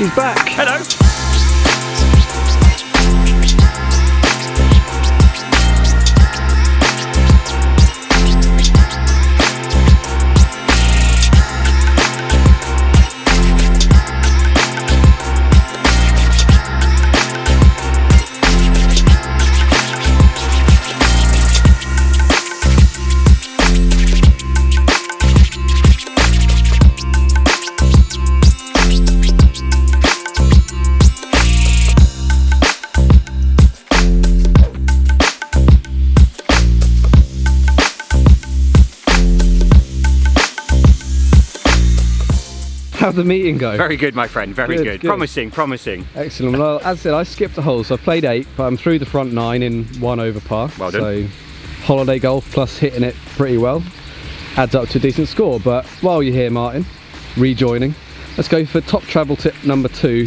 He's back. Hello. How'd the meeting go? Very good, my friend, very good. Promising, promising. Excellent. Well, as I said, I skipped a hole, so I played 8, but I'm through the front 9 in 1 over par. Well done. So, holiday golf plus hitting it pretty well adds up to a decent score. But while you're here, Martin, rejoining, let's go for top travel tip number 2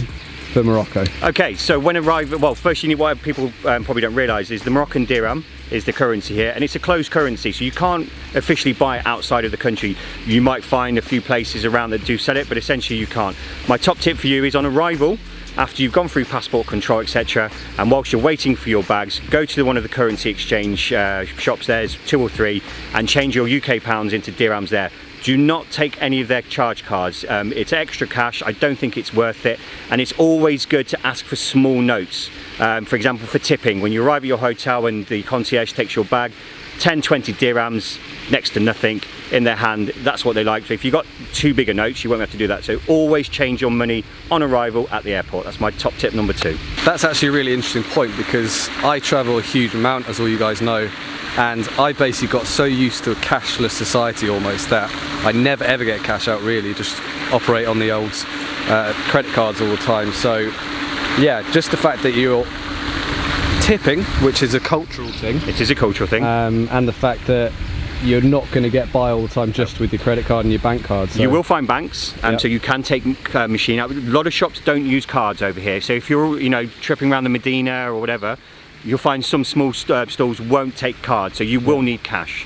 for Morocco. Okay, so when arriving, well, first you need, what people probably don't realise is the Moroccan dirham is the currency here, and it's a closed currency, so you can't officially buy it outside of the country. You might find a few places around that do sell it, but essentially you can't. My top tip for you is on arrival, after you've gone through passport control, etc., and whilst you're waiting for your bags, go to one of the currency exchange shops, there's 2 or 3, and change your UK pounds into dirhams there. Do not take any of their charge cards. It's extra cash. I don't think it's worth it, and it's always good to ask for small notes. For example, for tipping, when you arrive at your hotel and the concierge takes your bag, 10-20 dirhams, next to nothing in their hand. That's what they like. So if you've got too big a notes, you won't have to do that. So always change your money on arrival at the airport. That's my top tip number 2. That's actually a really interesting point, because I travel a huge amount, as all you guys know, and I basically got so used to a cashless society almost that I never ever get cash out, really, just operate on the old credit cards all the time. So yeah, just the fact that you're tipping, which is a cultural thing. It is a cultural thing. And the fact that you're not going to get by all the time just with your credit card and your bank card. So. You will find banks, so you can take machine out. A lot of shops don't use cards over here, so if you're tripping around the Medina or whatever, you'll find some small stalls won't take cards, so you will need cash.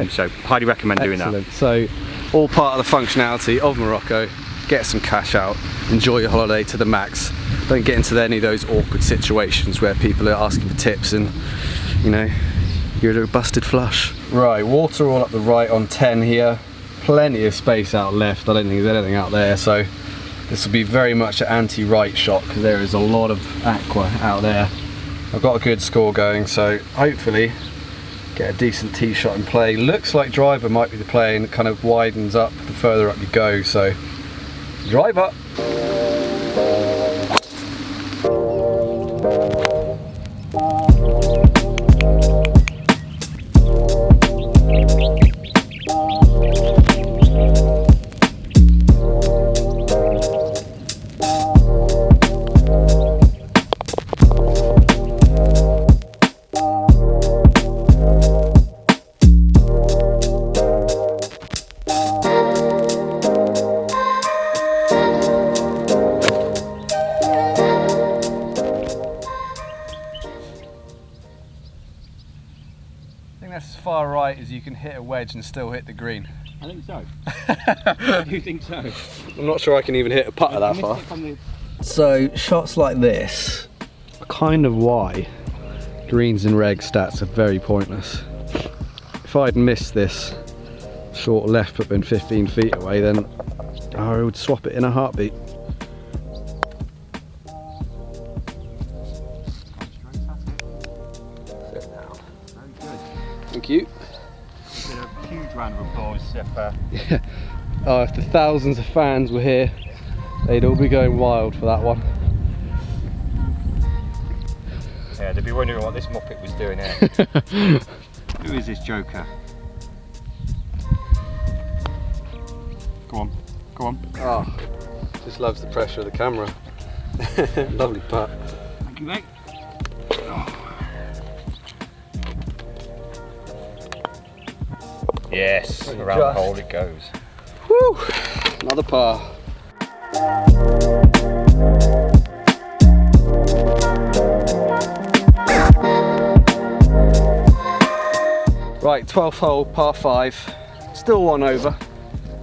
So highly recommend doing that. So all part of the functionality of Morocco. Get some cash out, enjoy your holiday to the max. Don't get into any of those awkward situations where people are asking for tips and you're a busted flush. Right, water all up the right on 10 here. Plenty of space out left. I don't think there's anything out there, so this will be very much an anti-right shot, because there is a lot of aqua out there. I've got a good score going, so hopefully get a decent tee shot in play. Looks like driver might be the play, and it kind of widens up the further up you go, so driver. That's as far right as you can hit a wedge and still hit the green. I think so. I do think so. I'm not sure I can even hit a putter that far. So shots like this are kind of why greens and reg stats are very pointless. If I'd missed this short left but been 15 feet away, then I would swap it in a heartbeat. Thank you. A huge round of applause if If the thousands of fans were here, they'd all be going wild for that one. Yeah, they'd be wondering what this muppet was doing here. Who is this joker? Go on, go on. Oh, just loves the pressure of the camera. Lovely putt. Thank you, mate. Oh. Yes, around the hole it goes. Woo! Another par. Right, 12th hole, par 5. Still one over.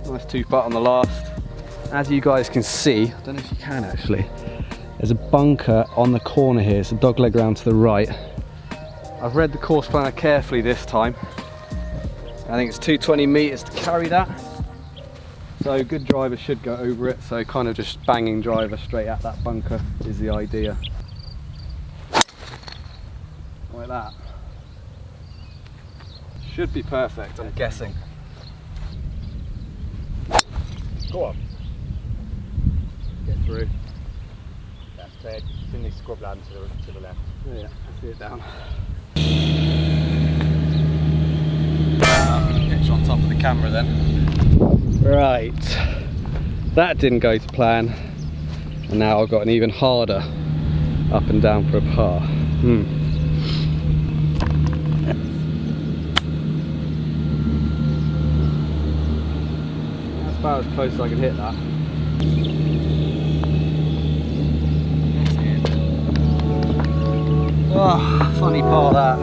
Nice 2 putt on the last. as you guys can see, I don't know if you can actually, there's a bunker on the corner here. It's a dog leg round to the right. I've read the course planner carefully this time. I think it's 220 meters to carry that. So good driver should go over it. So kind of just banging driver straight at that bunker is the idea. Like that. Should be perfect, I'm guessing. Go on. Get through. That's cleared. It's in this scrub land to the left. Yeah, I see it down. Get you on top of the camera then. Right, that didn't go to plan, and now I've got an even harder up and down for a par. That's about as close as I can hit that. Oh, funny par that.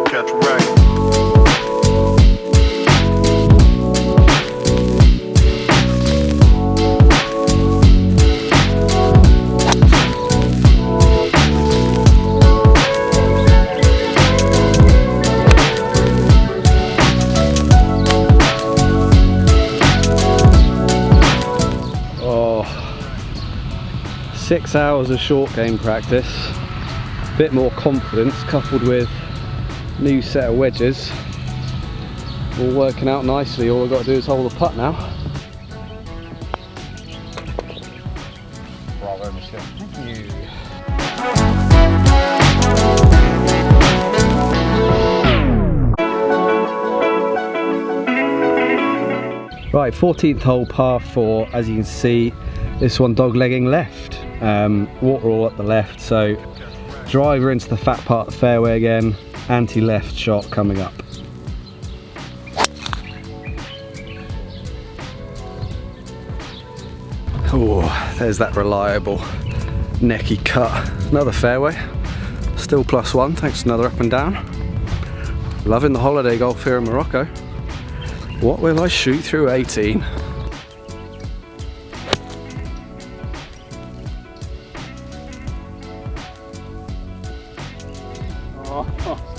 Catch right. Oh, 6 hours of short game practice. Bit more confidence coupled with new set of wedges, all working out nicely. All I've got to do is hold the putt now. Bravo, Michelle. Thank you. Right, 14th hole par 4. As you can see, this one dog legging left, water all up the left, so driver into the fat part of the fairway again, anti-left shot coming up. Oh, there's that reliable necky cut. Another fairway, still +1 thanks to another up and down. Loving the holiday golf here in Morocco. What will I shoot through 18?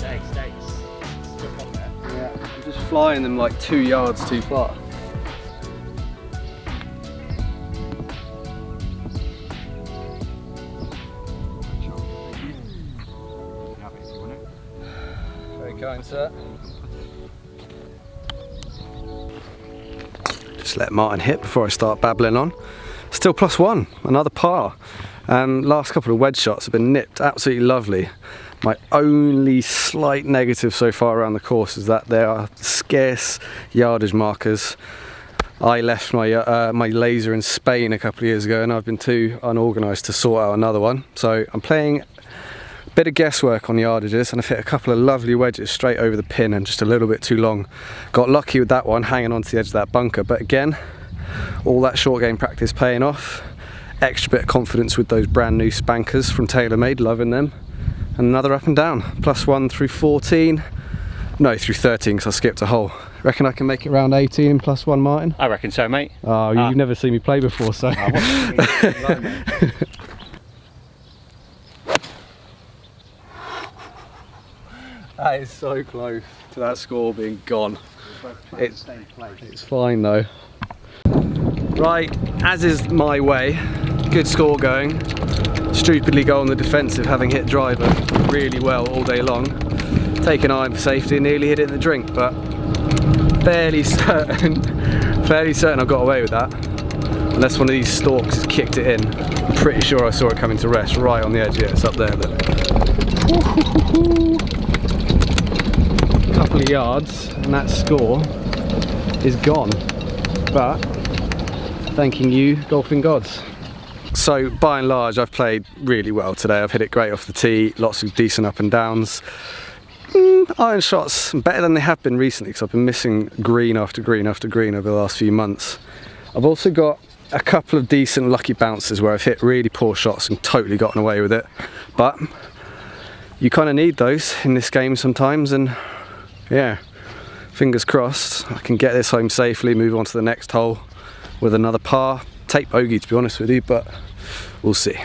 Stay. Still on there. Yeah, I'm just flying them like 2 yards too far. Very kind, sir. Just let Martin hit before I start babbling on. Still +1, another par. Last couple of wedge shots have been nipped, absolutely lovely. My only slight negative so far around the course is that there are scarce yardage markers. I left my my laser in Spain a couple of years ago and I've been too unorganised to sort out another one. So I'm playing a bit of guesswork on yardages, and I've hit a couple of lovely wedges straight over the pin and just a little bit too long. Got lucky with that one, hanging onto the edge of that bunker, but again, all that short game practice paying off. Extra bit of confidence with those brand new spankers from TaylorMade, loving them. And another up and down, +1 through 14. No, through 13 because I skipped a hole. Reckon I can make it round 18 and +1, Martin? I reckon so, mate. Oh, you've never seen me play before, so. That is so close to that score being gone. It's fine though. Right, as is my way, good score going. Stupidly go on the defensive, having hit driver really well all day long. Taken iron for safety and nearly hit it in the drink, but fairly certain I've got away with that. Unless one of these stalks has kicked it in. I'm pretty sure I saw it coming to rest right on the edge. Yeah, it's up there. Look. Couple of yards and that score is gone. But thanking you, golfing gods. So by and large, I've played really well today. I've hit it great off the tee, lots of decent up and downs. Iron shots better than they have been recently because I've been missing green after green after green over the last few months. I've also got a couple of decent lucky bounces where I've hit really poor shots and totally gotten away with it. But you kind of need those in this game sometimes, and yeah, fingers crossed I can get this home safely, move on to the next hole, with another par. Take bogey, to be honest with you, but we'll see.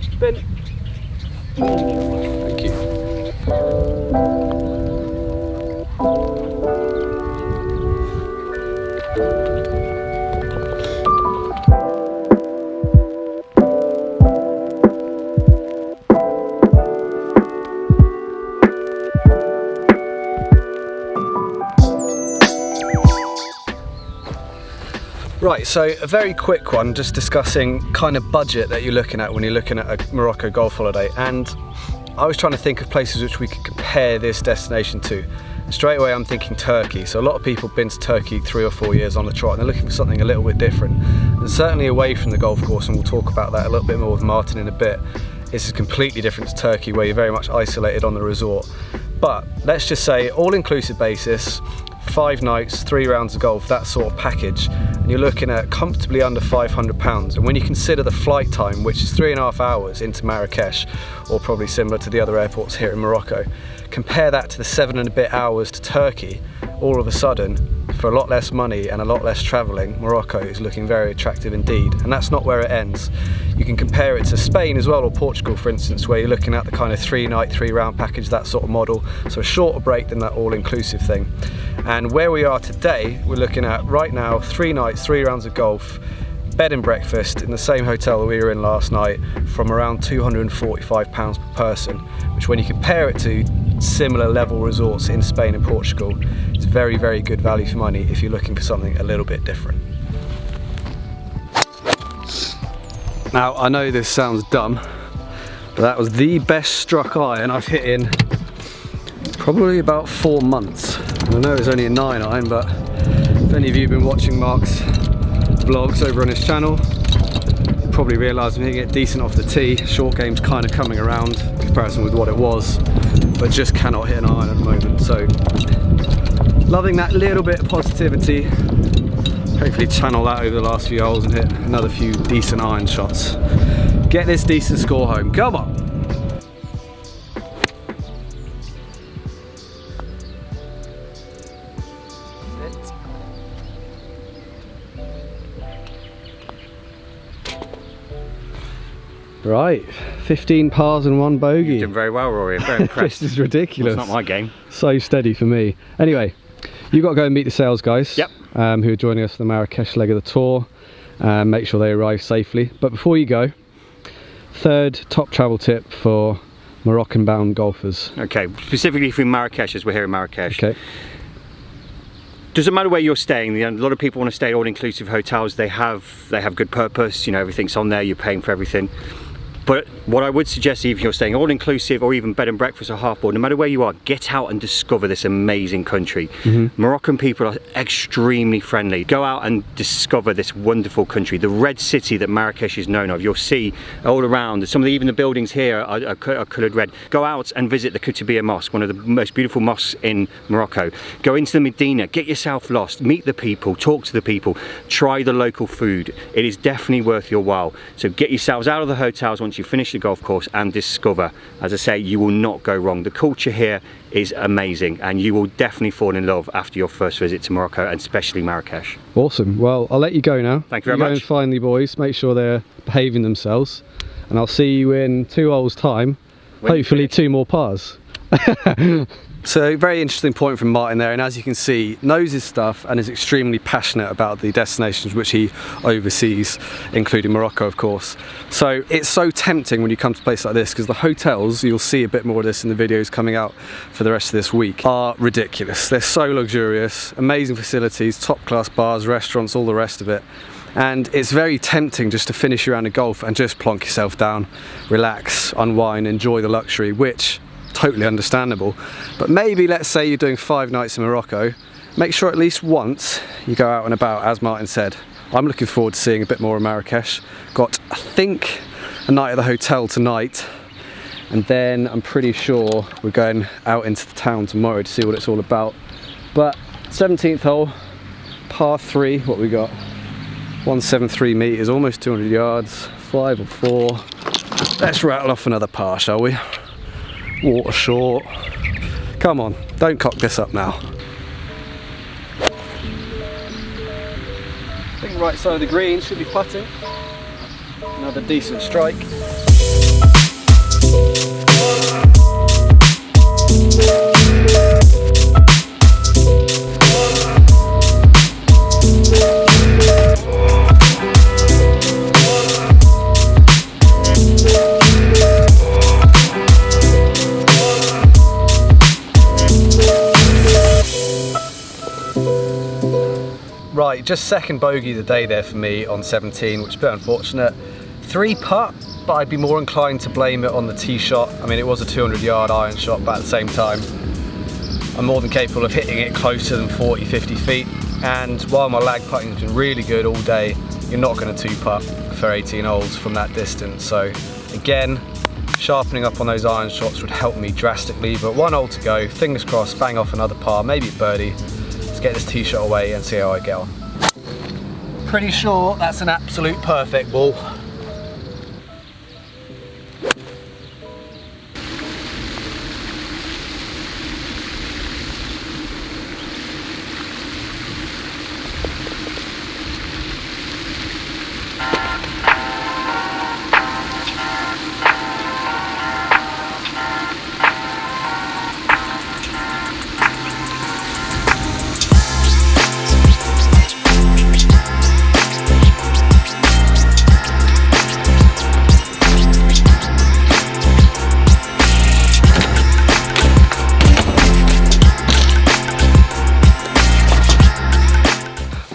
Spin. Thank you. Right, so a very quick one, just discussing kind of budget that you're looking at when you're looking at a Morocco golf holiday. And I was trying to think of places which we could compare this destination to. Straight away I'm thinking Turkey. So a lot of people have been to Turkey 3 or 4 years on the trot and they're looking for something a little bit different. And certainly away from the golf course, and we'll talk about that a little bit more with Martin in a bit. This is completely different to Turkey, where you're very much isolated on the resort. But let's just say all-inclusive basis, 5 nights, 3 rounds of golf, that sort of package, and you're looking at comfortably under £500. And when you consider the flight time, which is 3.5 hours into Marrakech, or probably similar to the other airports here in Morocco, compare that to the 7 and a bit hours to Turkey, all of a sudden, for a lot less money and a lot less travelling, Morocco is looking very attractive indeed. And that's not where it ends. You can compare it to Spain as well, or Portugal for instance, where you're looking at the kind of 3-night, 3-round package, that sort of model, so a shorter break than that all-inclusive thing. And where we are today, we're looking at right now 3 nights, 3 rounds of golf, bed and breakfast in the same hotel that we were in last night, from around £245 per person, which when you compare it to similar level resorts in Spain and Portugal, it's very, very good value for money if you're looking for something a little bit different. Now, I know this sounds dumb, but that was the best struck iron I've hit in probably about 4 months. I know it's only a 9 iron, but if any of you have been watching Mark's vlogs over on his channel, you probably realise I'm hitting it decent off the tee. Short game's kind of coming around in comparison with what it was, but just cannot hit an iron at the moment. So loving that little bit of positivity. Hopefully channel that over the last few holes and hit another few decent iron shots. Get this decent score home, come on! Right, 15 pars and 1 bogey. You're doing very well, Rory. I'm very impressed. This is ridiculous. It's not my game. So steady for me. Anyway, you got to go and meet the sales guys. Yep. Who are joining us for the Marrakech leg of the tour. Make sure they arrive safely. But before you go, 3rd top travel tip for Moroccan-bound golfers. Okay, specifically from Marrakech, as we're here in Marrakech. Okay. Doesn't matter where you're staying. A lot of people want to stay at all-inclusive hotels. They have good purpose. You know, everything's on there. You're paying for everything. But what I would suggest, if you're staying all-inclusive or even bed and breakfast or half board, no matter where you are, get out and discover this amazing country. Moroccan people are extremely friendly. Go out and discover this wonderful country. The red city that Marrakech is known of, you'll see all around. Some of even the buildings here are coloured red. Go out and visit the Koutoubia Mosque, one of the most beautiful mosques in Morocco. Go into the Medina, get yourself lost, meet the people, talk to the people, try the local food. It is definitely worth your while. So get yourselves out of the hotels once you finish the golf course and discover. As I say, you will not go wrong. The culture here is amazing and you will definitely fall in love after your first visit to Morocco, and especially Marrakech. Awesome. Well, I'll let you go now. Thank you very much. Go and find the boys, make sure they're behaving themselves, and I'll see you in 2 holes time. Hopefully 2 more pars. So very interesting point from Martin there, and as you can see, knows his stuff and is extremely passionate about the destinations which he oversees, including Morocco of course. So it's so tempting when you come to a place like this, because the hotels, you'll see a bit more of this in the videos coming out for the rest of this week, are ridiculous. They're so luxurious, amazing facilities, top class bars, restaurants, all the rest of it. And it's very tempting just to finish your round of golf and just plonk yourself down, relax, unwind, enjoy the luxury, which totally understandable. But maybe, let's say you're doing 5 nights in Morocco, make sure at least once you go out and about, as Martin said. I'm looking forward to seeing a bit more of Marrakech. Got, I think, a night at the hotel tonight, and then I'm pretty sure we're going out into the town tomorrow to see what it's all about. But 17th hole, par 3, what we got? 173 metres, almost 200 yards, 5 or 4. Let's rattle off another par, shall we? Water short, Come on, don't cock this up now. I think right side of the green should be putting. Another decent strike. Right, just second bogey of the day there for me on 17, which is a bit unfortunate. 3 putt, but I'd be more inclined to blame it on the tee shot. I mean, it was a 200-yard iron shot, but at the same time, I'm more than capable of hitting it closer than 40, 50 feet. And while my lag putting has been really good all day, you're not going to 2-putt for 18 holes from that distance. So again, sharpening up on those iron shots would help me drastically, but 1 hole to go, fingers crossed, bang off another par, maybe a birdie. Let's get this tee shot away and see how I get on. Pretty sure that's an absolute perfect ball.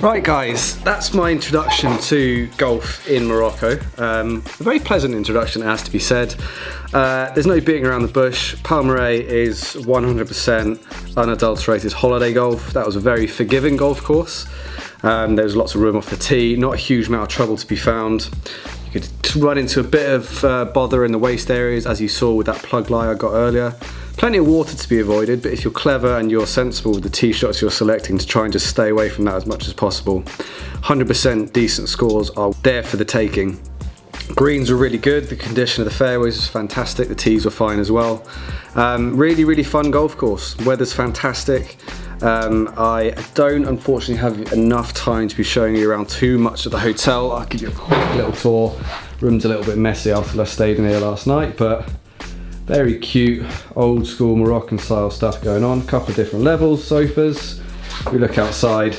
Right guys, that's my introduction to golf in Morocco. A very pleasant introduction, it has to be said. There's no beating around the bush. Palmeraie is 100% unadulterated holiday golf. That was a very forgiving golf course. There's lots of room off the tee, not a huge amount of trouble to be found. You could run into a bit of bother in the waist areas, as you saw with that plug lie I got earlier. Plenty of water to be avoided, but if you're clever and you're sensible with the tee shots you're selecting, to try and just stay away from that as much as possible. 100% decent scores are there for the taking. Greens were really good, the condition of the fairways was fantastic, the tees were fine as well. Really fun golf course, weather's fantastic. I don't unfortunately have enough time to be showing you around too much at the hotel. I'll give you a quick little tour. Room's a little bit messy after I stayed in here last night, but very cute, old school Moroccan style stuff going on. A couple of different levels, sofas. We look outside,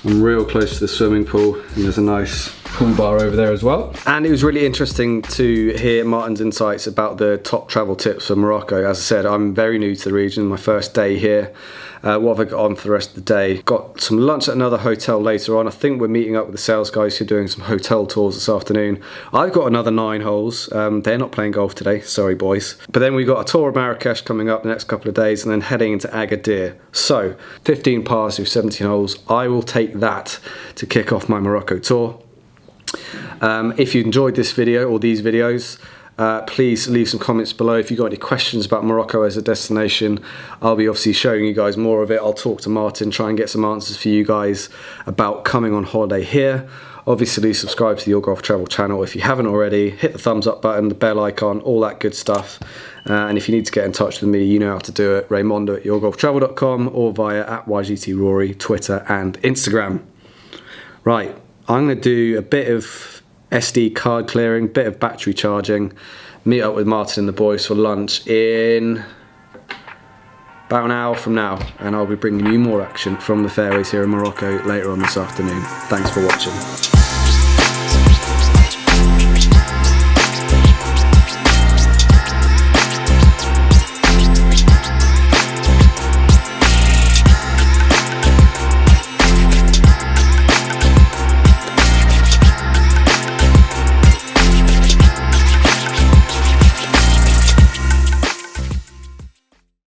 I'm real close to the swimming pool, and there's a nice pool bar over there as well. And it was really interesting to hear Martin's insights about the top travel tips for Morocco. As I said, I'm very new to the region, my first day here. What have I got on for the rest of the day? Got some lunch at another hotel later on. I think we're meeting up with the sales guys who are doing some hotel tours this afternoon. I've got another 9 holes. They're not playing golf today, sorry boys. But then we've got a tour of Marrakech coming up the next couple of days, and then heading into Agadir. So 15 pars through 17 holes. I will take that to kick off my Morocco tour. If you enjoyed this video or these videos, please leave some comments below if you've got any questions about Morocco as a destination. I'll be obviously showing you guys more of it. I'll talk to Martin, try and get some answers for you guys about coming on holiday here. Obviously subscribe to the Your Golf Travel channel if you haven't already. Hit the thumbs up button, the bell icon, all that good stuff. And if you need to get in touch with me, you know how to do it. Raymondo@yourgolftravel.com or via @YGTRory, Twitter and Instagram. Right, I'm going to do a bit of SD card clearing, bit of battery charging, meet up with Martin and the boys for lunch in about an hour from now, and I'll be bringing you more action from the fairways here in Morocco later on this afternoon. Thanks for watching.